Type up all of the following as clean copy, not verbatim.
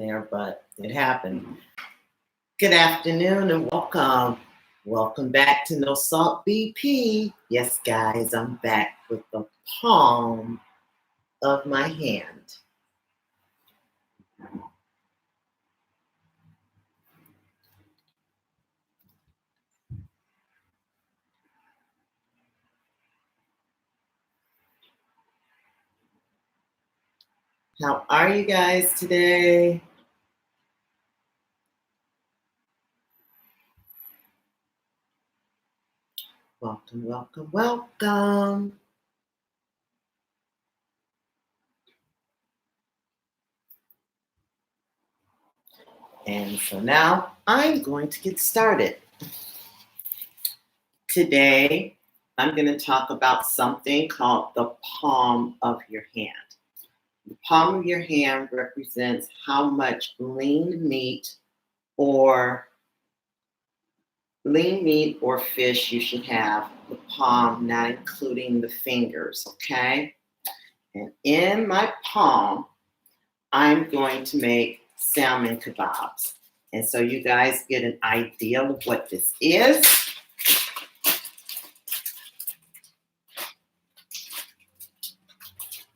there, but it happened. Good afternoon and welcome. Welcome back to NoSalt BP. Yes, guys, I'm back with the palm of my hand. How are you guys today? Welcome, welcome, welcome. And so now I'm going to get started. Today, I'm going to talk about something called the palm of your hand. The palm of your hand represents how much lean meat or fish you should have. The palm, not including the fingers, okay? And in my palm, I'm going to make salmon kebabs. And so you guys get an idea of what this is.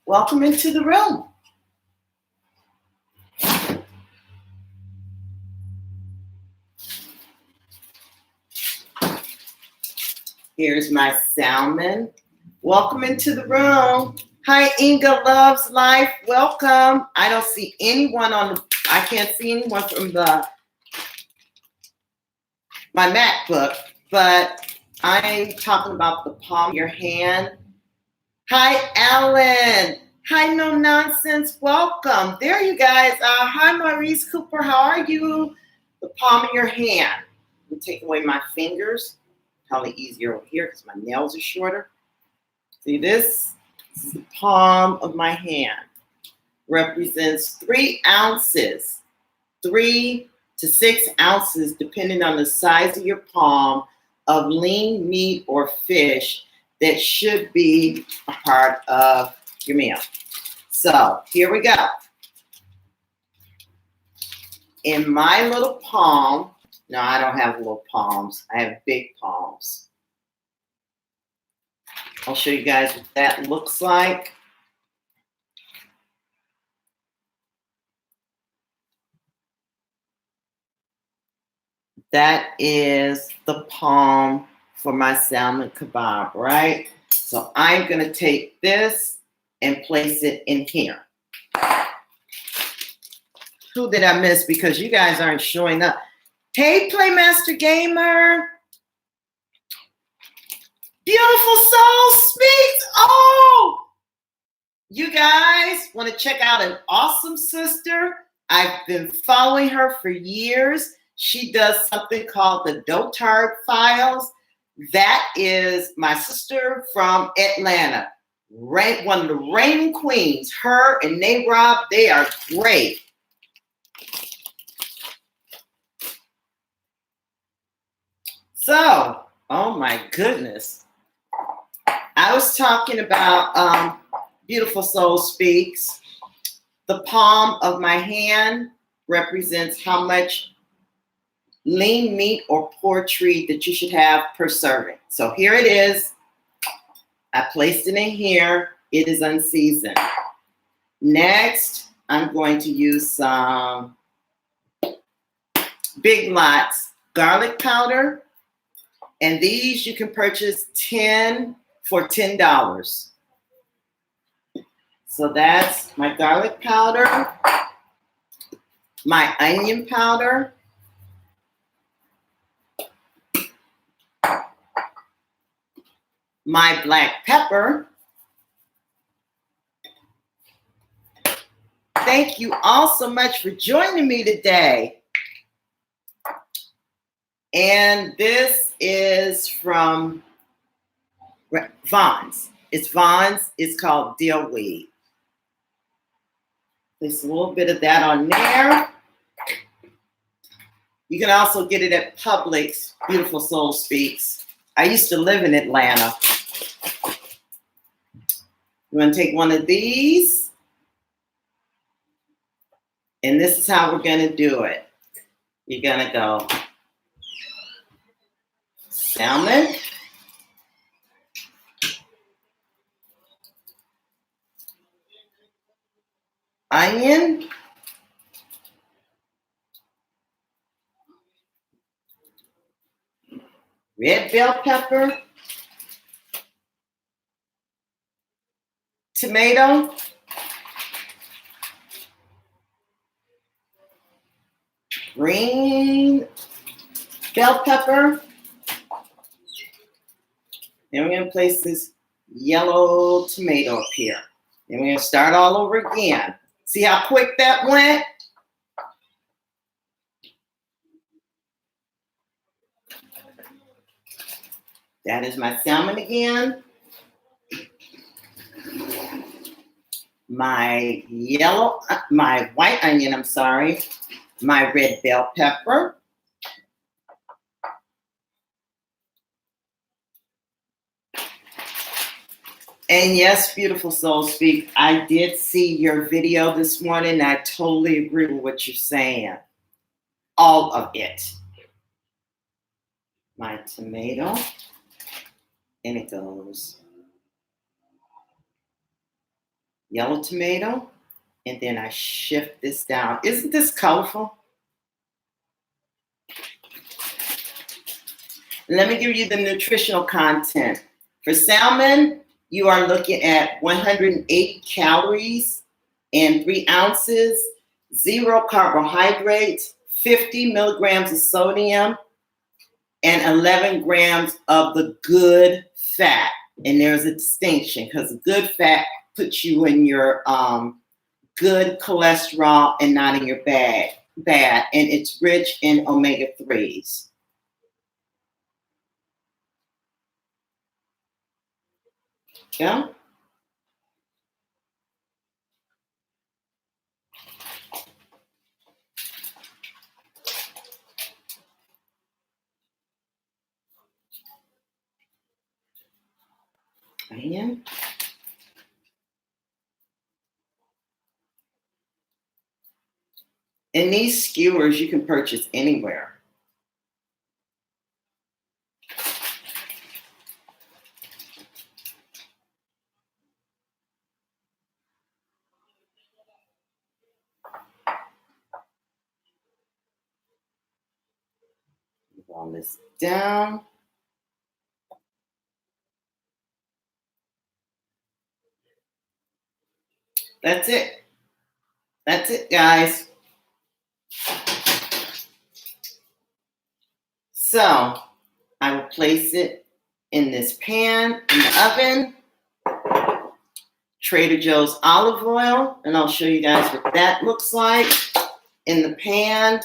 Welcome into the room. Here's my salmon. Welcome into the room. Hi, Inga Loves Life. Welcome. I don't see anyone I can't see anyone from my MacBook, but I'm talking about the palm of your hand. Hi, Alan. Hi, No Nonsense. Welcome. There you guys are. Hi, Maurice Cooper. How are you? The palm of your hand. Let me take away my fingers. Probably easier over here because my nails are shorter. See this? This is the palm of my hand. Represents 3 ounces, 3 to 6 ounces, depending on the size of your palm, of lean meat or fish that should be a part of your meal. So here we go. In my little palm, no, I don't have little palms. I have big palms. I'll show you guys what that looks like. That is the palm for my salmon kebab, right? So I'm going to take this and place it in here. Who did I miss? Because you guys aren't showing up. Hey, Playmaster Gamer. Beautiful Soul Speaks. Oh, you guys want to check out an awesome sister? I've been following her for years. She does something called the Dotard Files. That is my sister from Atlanta. One of the reigning queens. Her and Rob, they are great. So, oh my goodness. I was talking about Beautiful Soul Speaks. The palm of my hand represents how much lean meat or poultry that you should have per serving. So here it is. I placed it in here. It is unseasoned. Next, I'm going to use some Big Lots garlic powder. And these you can purchase 10 for $10. So that's my garlic powder, my onion powder, my black pepper. Thank you all so much for joining me today. And this is from Vaughn's. It's Vaughn's. It's called Dill Weed. Place a little bit of that on there. You can also get it at Publix. Beautiful Soul Speaks. I used to live in Atlanta. You want to take one of these And this is how we're going to do it. You're going to go salmon, onion, red bell pepper, tomato, green bell pepper. Then we're going to place this yellow tomato up here. Then we're going to start all over again. See how quick that went? That is my salmon again. My white onion, I'm sorry. My red bell pepper. And yes, beautiful soul speak. I did see your video this morning. I totally agree with what you're saying. All of it. My tomato. And it goes yellow tomato. And then I shift this down. Isn't this colorful? Let me give you the nutritional content. For salmon, you are looking at 180 calories and 3 ounces, 0 carbohydrates, 50 milligrams of sodium, and 11 grams of the good fat. And there's a distinction because the good fat puts you in your good cholesterol and not in your bad. And it's rich in omega-3s. Yeah. Onion. And these skewers you can purchase anywhere. Roll this down. That's it. That's it, guys. So I will place it in this pan in the oven. Trader Joe's olive oil, and I'll show you guys what that looks like in the pan.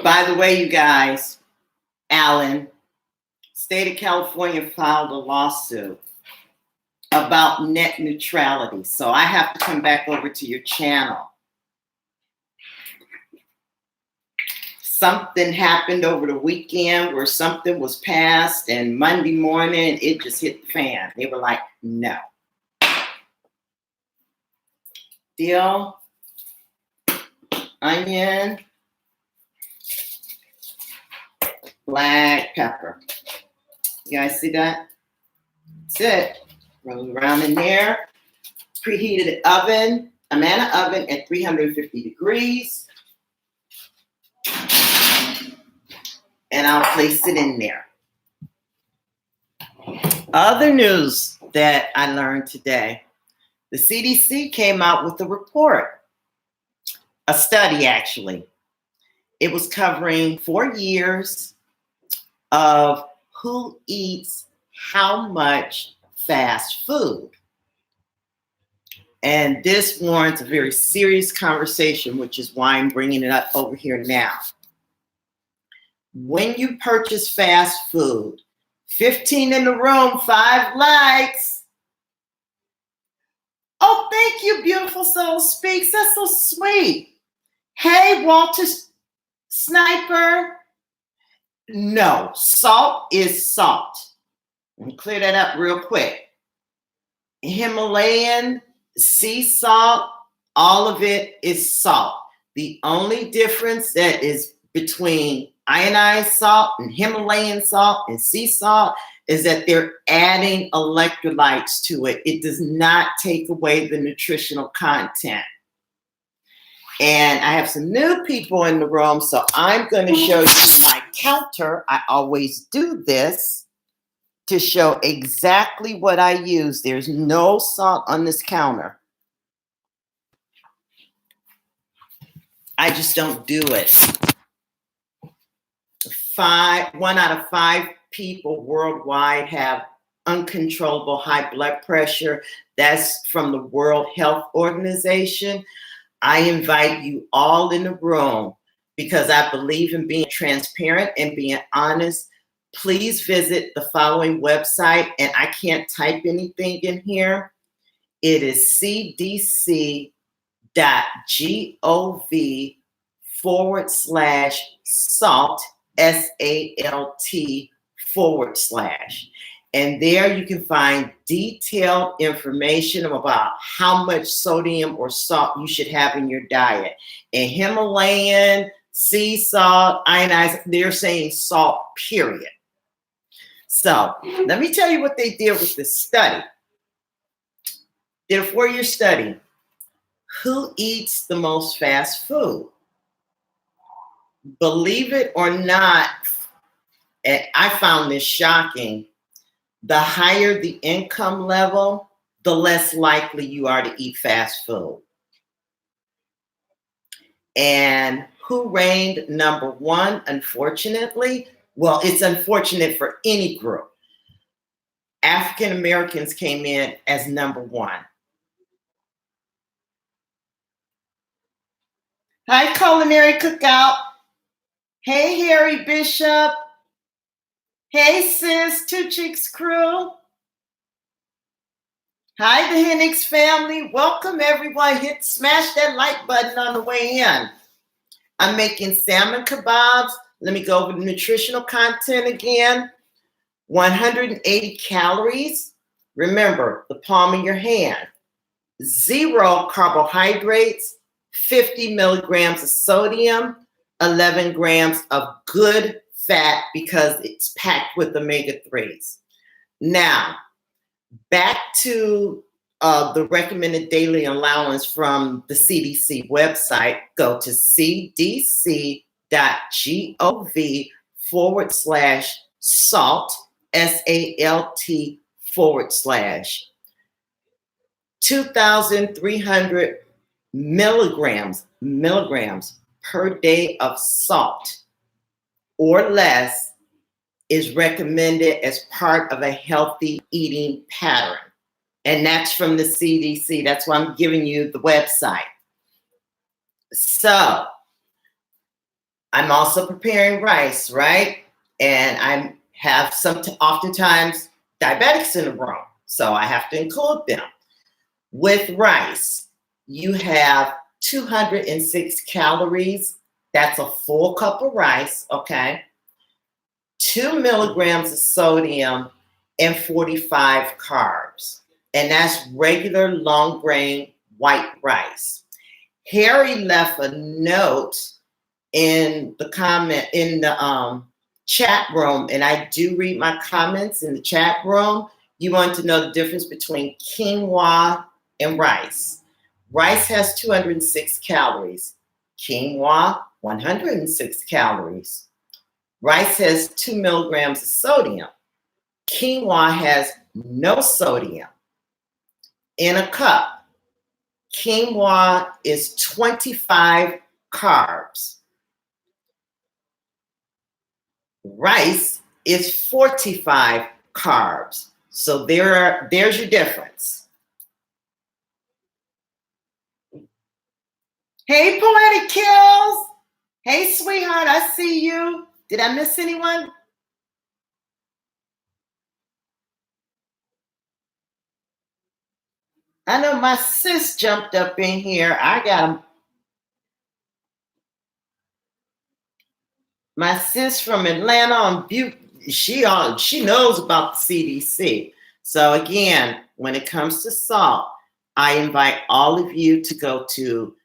By the way, you guys, Alan, state of California filed a lawsuit about net neutrality. So I have to come back over to your channel. Something happened over the weekend where something was passed, and Monday morning it just hit the fan. They were like, no. Dill, onion, black pepper. You guys see that? That's it. Roll around in there. Preheated oven, Amana oven at 350 degrees. And I'll place it in there. Other news that I learned today. The CDC came out with a report. A study, actually. It was covering 4 years of who eats how much fast food. And this warrants a very serious conversation, which is why I'm bringing it up over here now. When you purchase fast food, 15 in the room, 5 likes. Oh, thank you, beautiful soul speaks. That's so sweet. Hey, Walter Sniper. No, salt is salt. Let me clear that up real quick. Himalayan, sea salt, all of it is salt. The only difference that is between ionized salt and Himalayan salt and sea salt is that they're adding electrolytes to it. It does not take away the nutritional content. And I have some new people in the room, so I'm going to show you my counter. I always do this to show exactly what I use. There's no salt on this counter. I just don't do it. 1 out of 5 people worldwide have uncontrollable high blood pressure. That's from the World Health Organization. I invite you all in the room because I believe in being transparent and being honest. Please visit the following website, and I can't type anything in here. It is cdc.gov/salt, SALT/. And there you can find detailed information about how much sodium or salt you should have in your diet. And Himalayan, sea salt, ionized, they're saying salt, period. So let me tell you what they did with this study. Did a 4-year study. Who eats the most fast food? Believe it or not, and I found this shocking, the higher the income level, the less likely you are to eat fast food. And who reigned number 1, unfortunately? Well, it's unfortunate for any group. African Americans came in as number 1. Hi, Culinary Cookout. Hey, Harry Bishop. Hey, sis, Two Chicks Crew. Hi, the Hennix family. Welcome, everyone. Smash that like button on the way in. I'm making salmon kebabs. Let me go over the nutritional content again. 180 calories. Remember, the palm of your hand. 0 carbohydrates, 50 milligrams of sodium, 11 grams of good fat because it's packed with omega-3s. Now, back to the recommended daily allowance from the CDC website. Go to cdc.gov/salt, SALT/. 2,300 milligrams per day of salt or less is recommended as part of a healthy eating pattern. And that's from the CDC. That's why I'm giving you the website. So I'm also preparing rice, right? And I have oftentimes diabetics in the room, so I have to include them. With rice, you have 206 calories. That's a full cup of rice, okay? 2 milligrams of sodium and 45 carbs. And that's regular long grain white rice. Harry left a note in the chat room, and I do read my comments in the chat room. You want to know the difference between quinoa and rice. Rice has 206 calories. Quinoa, 106 calories. Rice has 2 milligrams of sodium. Quinoa has no sodium. In a cup, quinoa is 25 carbs. Rice is 45 carbs. So there's your difference. Hey, Poetic Kills. Hey, sweetheart, I see you. Did I miss anyone? I know my sis jumped up in here. I got my sis from Atlanta on Butte. She knows about the CDC. So again, when it comes to salt, I invite all of you to go to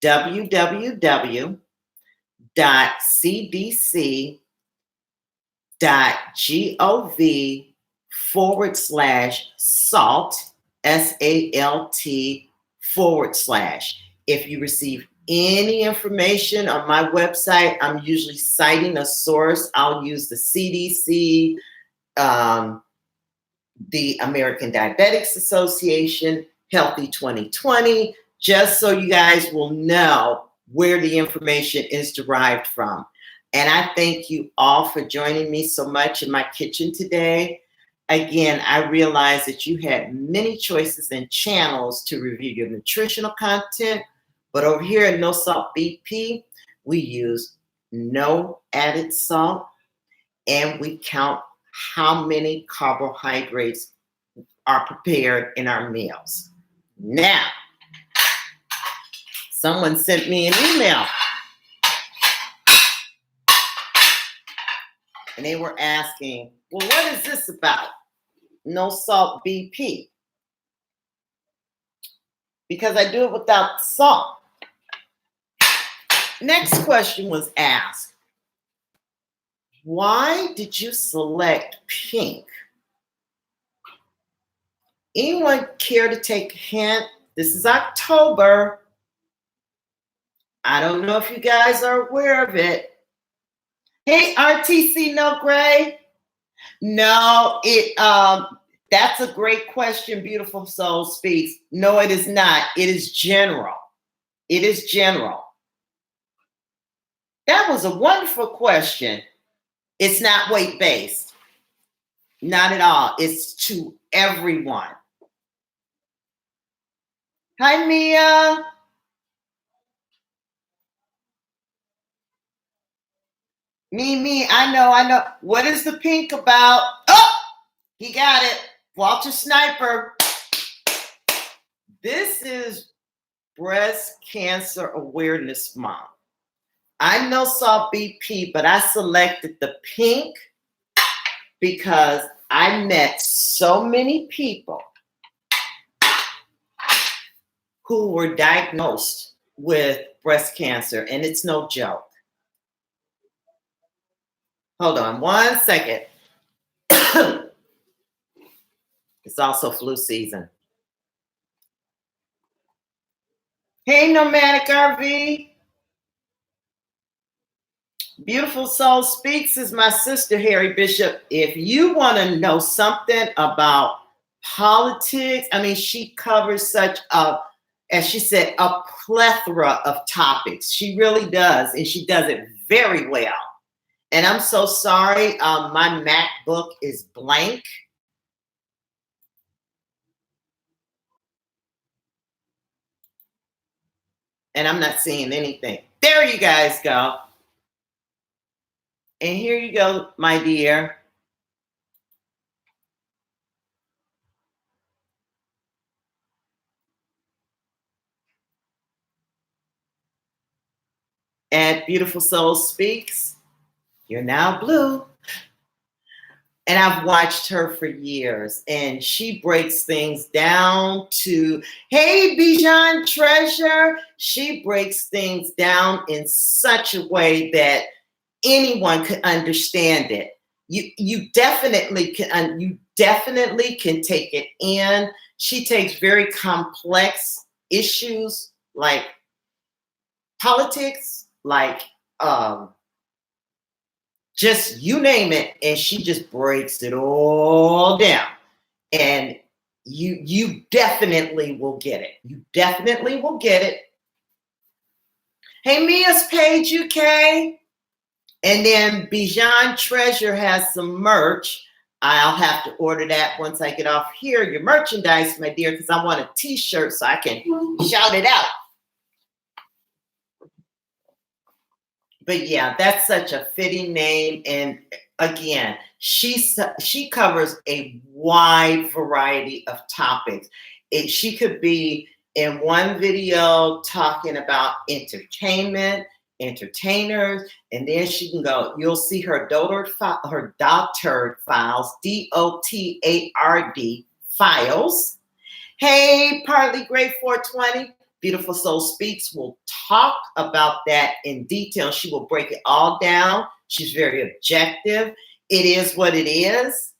www.cdc.gov/salt, SALT. If you receive any information on my website, I'm usually citing a source. I'll use the CDC, the American Diabetics Association, Healthy 2020, just so you guys will know where the information is derived from. And I thank you all for joining me so much in my kitchen today. Again, I realize that you had many choices and channels to review your nutritional content, but over here at NoSalt BP, we use no added salt, and we count how many carbohydrates are prepared in our meals. Now, someone sent me an email, and they were asking, well, what is this about? NoSalt BP. Because I do it without salt. Next question was asked, why did you select pink? Anyone care to take a hint? This is October. I don't know if you guys are aware of it. Hey, RTC No Gray. No, that's a great question, Beautiful Soul Speaks. No, it is not. It is general. It is general. That was a wonderful question. It's not weight-based. Not at all. It's to everyone. Hi, Mia. Me, I know. What is the pink about? Oh, he got it. Walter Sniper. This is Breast Cancer Awareness Month. I know NoSalt BP, but I selected the pink because I met so many people who were diagnosed with breast cancer, and it's no joke. Hold on 1 second. It's also flu season. Hey, Nomadic RV. Beautiful Soul Speaks is my sister, Harry Bishop. If you want to know something about politics, I mean, she covers such a, as she said, a plethora of topics. She really does, and she does it very well. And I'm so sorry, my MacBook is blank. And I'm not seeing anything. There you guys go. And here you go, my dear. And Beautiful Soul Speaks, you're now blue. And I've watched her for years, and she breaks things down to, hey, Bijan Treasure. She breaks things down in such a way that anyone could understand it. You definitely can take it in. She takes very complex issues like politics, like just you name it, and she just breaks it all down. And you definitely will get it. You definitely will get it. Hey, Mia's Page UK. And then Bijan Treasure has some merch. I'll have to order that once I get off here. Your merchandise, my dear, because I want a t-shirt so I can shout it out. But yeah, that's such a fitting name. And again, she covers a wide variety of topics. She could be in one video talking about entertainment, entertainers, and then she can go, you'll see her dotard files, DOTARD files. Hey, Partly Great 420, Beautiful Soul Speaks will talk about that in detail. She will break it all down. She's very objective. It is what it is.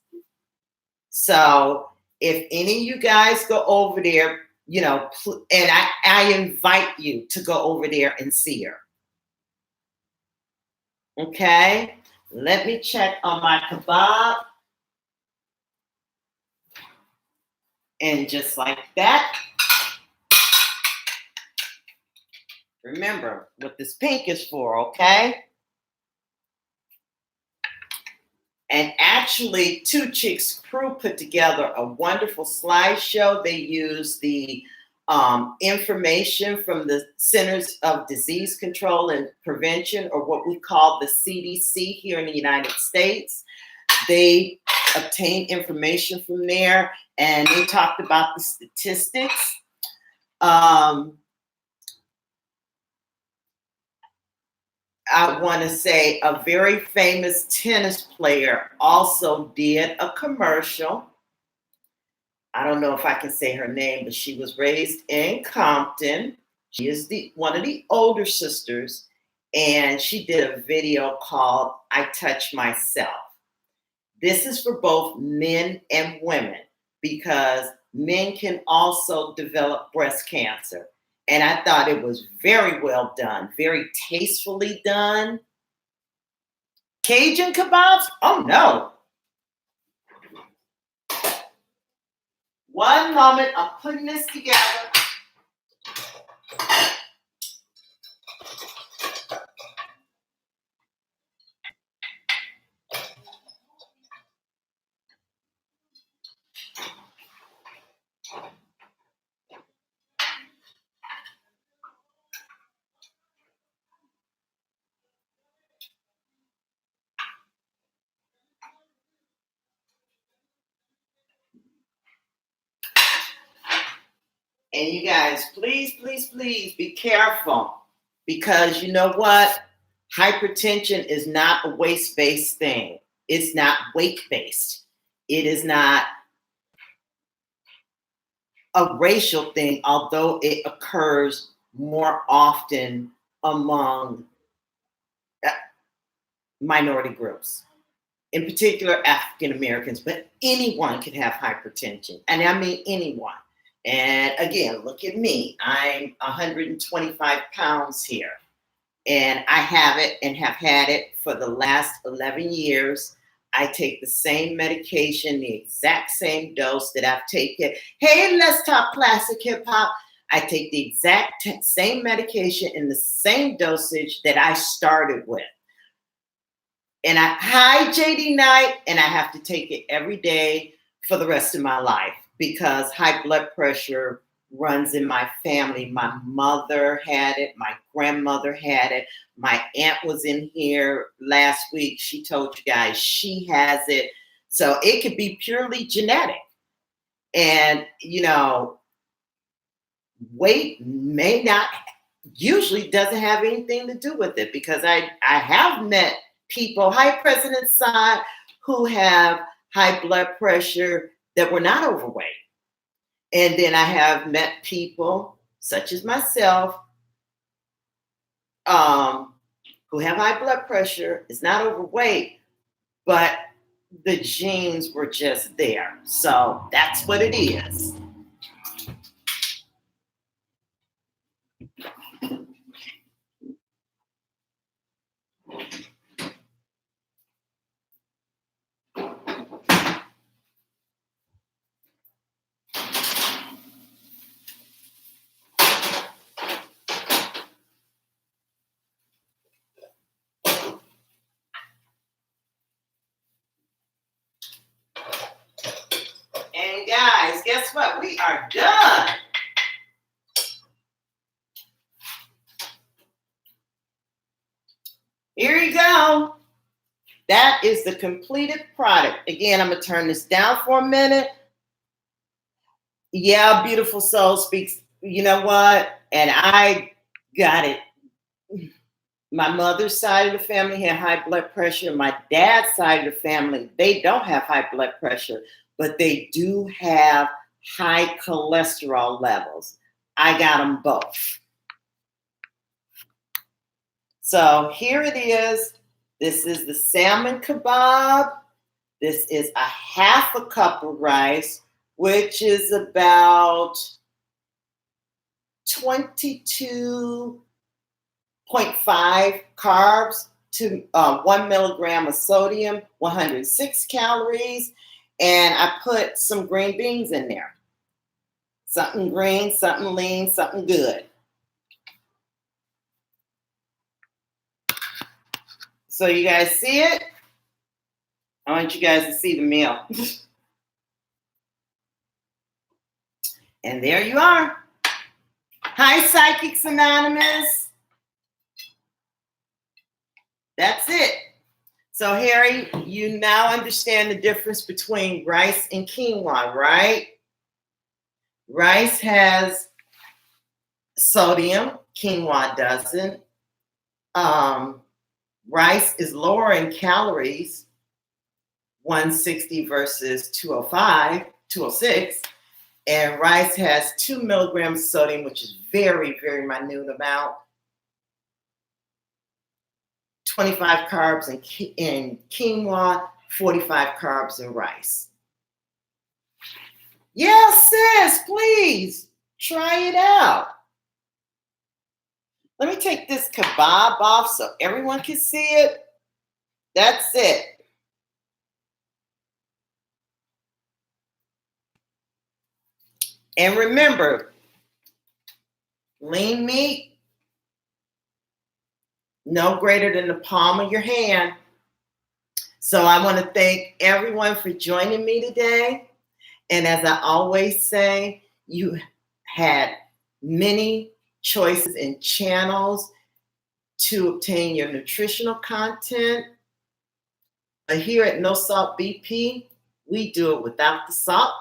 So if any of you guys go over there, and I invite you to go over there and see her. Okay, let me check on my kebab. And just like that, remember what this pink is for, okay? And actually, Two Chicks Crew put together a wonderful slideshow. They use the information from the Centers of Disease Control and Prevention, or what we call the CDC here in the United States. They obtained information from there, and they talked about the statistics. I want to say a very famous tennis player also did a commercial. I don't know if I can say her name, but she was raised in Compton. She is one of the older sisters, and she did a video called I Touch Myself. This is for both men and women, because men can also develop breast cancer. And I thought it was very well done, very tastefully done. Cajun kebabs? Oh no. One moment, I'm putting this together. And you guys, please, please, please be careful, because you know what? Hypertension is not a weight-based thing. It's not weight-based. It is not a racial thing, although it occurs more often among minority groups, in particular African Americans, but anyone can have hypertension. And I mean anyone. And again, look at me. I'm 125 pounds here, and I have it and have had it for the last 11 years. I take the same medication, the exact same dose that I've taken. Hey, let's talk classic hip hop. I take the exact same medication in the same dosage that I started with. And hi, JD Knight, and I have to take it every day for the rest of my life, because high blood pressure runs in my family. My mother had it. My grandmother had it. My aunt was in here last week. She told you guys she has it. So it could be purely genetic. And, weight may not, usually doesn't have anything to do with it, because I have met people, hi, President Saad, who have high blood pressure that were not overweight. And then I have met people such as myself who have high blood pressure, is not overweight, but the genes were just there. So that's what it is. And guys, guess what? We are done. Here you go. That is the completed product. Again, I'm going to turn this down for a minute. Yeah, Beautiful Soul Speaks. You know what? And I got it. My mother's side of the family had high blood pressure. My dad's side of the family, they don't have high blood pressure. but they do have high cholesterol levels. I got them both. So here it is. This is the salmon kebab. This is a half a cup of rice, which is about 22.5 carbs to 1 milligram of sodium, 106 calories. And I put some green beans in there. Something green, something lean, something good. So you guys see it? I want you guys to see the meal. And there you are. Hi, Psychics Anonymous. That's it. So, Harry, you now understand the difference between rice and quinoa, right? Rice has sodium, quinoa doesn't. Rice is lower in calories, 160 versus 206. And rice has 2 milligrams of sodium, which is very, very minute amount. 25 carbs in quinoa, 45 carbs in rice. Yeah, sis, please try it out. Let me take this kebab off so everyone can see it. That's it. And remember, lean meat, no greater than the palm of your hand. So I want to thank everyone for joining me today. And as I always say, you had many choices and channels to obtain your nutritional content. But here at NoSalt BP, we do it without the salt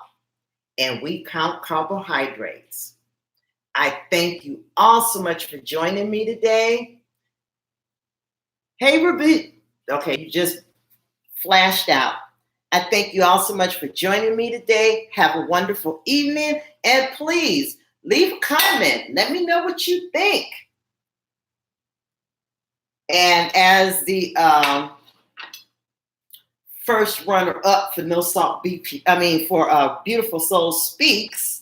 and we count carbohydrates. I thank you all so much for joining me today. Hey, Ruby. Okay, you just flashed out. I thank you all so much for joining me today. Have a wonderful evening. And please leave a comment. Let me know what you think. And as the first runner-up for NoSalt BP, for Beautiful Soul Speaks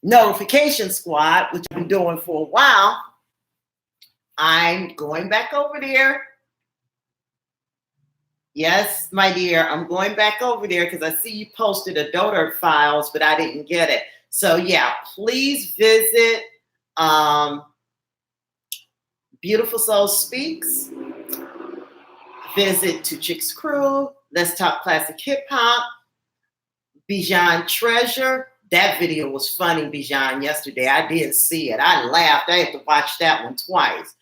notification squad, which I've been doing for a while, I'm going back over there. Yes, my dear, I'm going back over there because I see you posted a donor files, but I didn't get it. So yeah, please visit Beautiful Soul Speaks. Visit Two Chicks Crew. Let's Talk Classic Hip Hop. Bijan Treasure. That video was funny, Bijan, yesterday. I did see it. I laughed. I had to watch that one twice.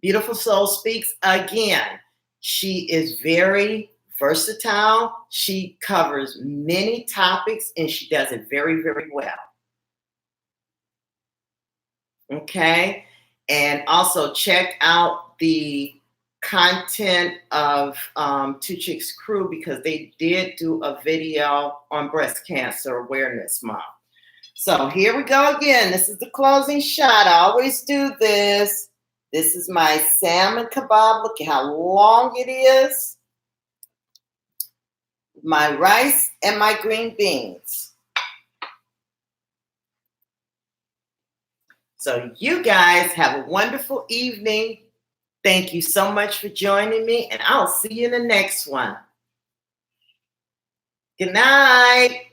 Beautiful Soul Speaks again. She is very versatile. She covers many topics and she does it very, very well. Okay. And also check out the content of Two Chicks Crew because they did do a video on Breast Cancer Awareness Month. So here we go again. This is the closing shot. I always do this. This is my salmon kebab. Look at how long it is. My rice and my green beans. So you guys have a wonderful evening. Thank you so much for joining me, and I'll see you in the next one. Good night.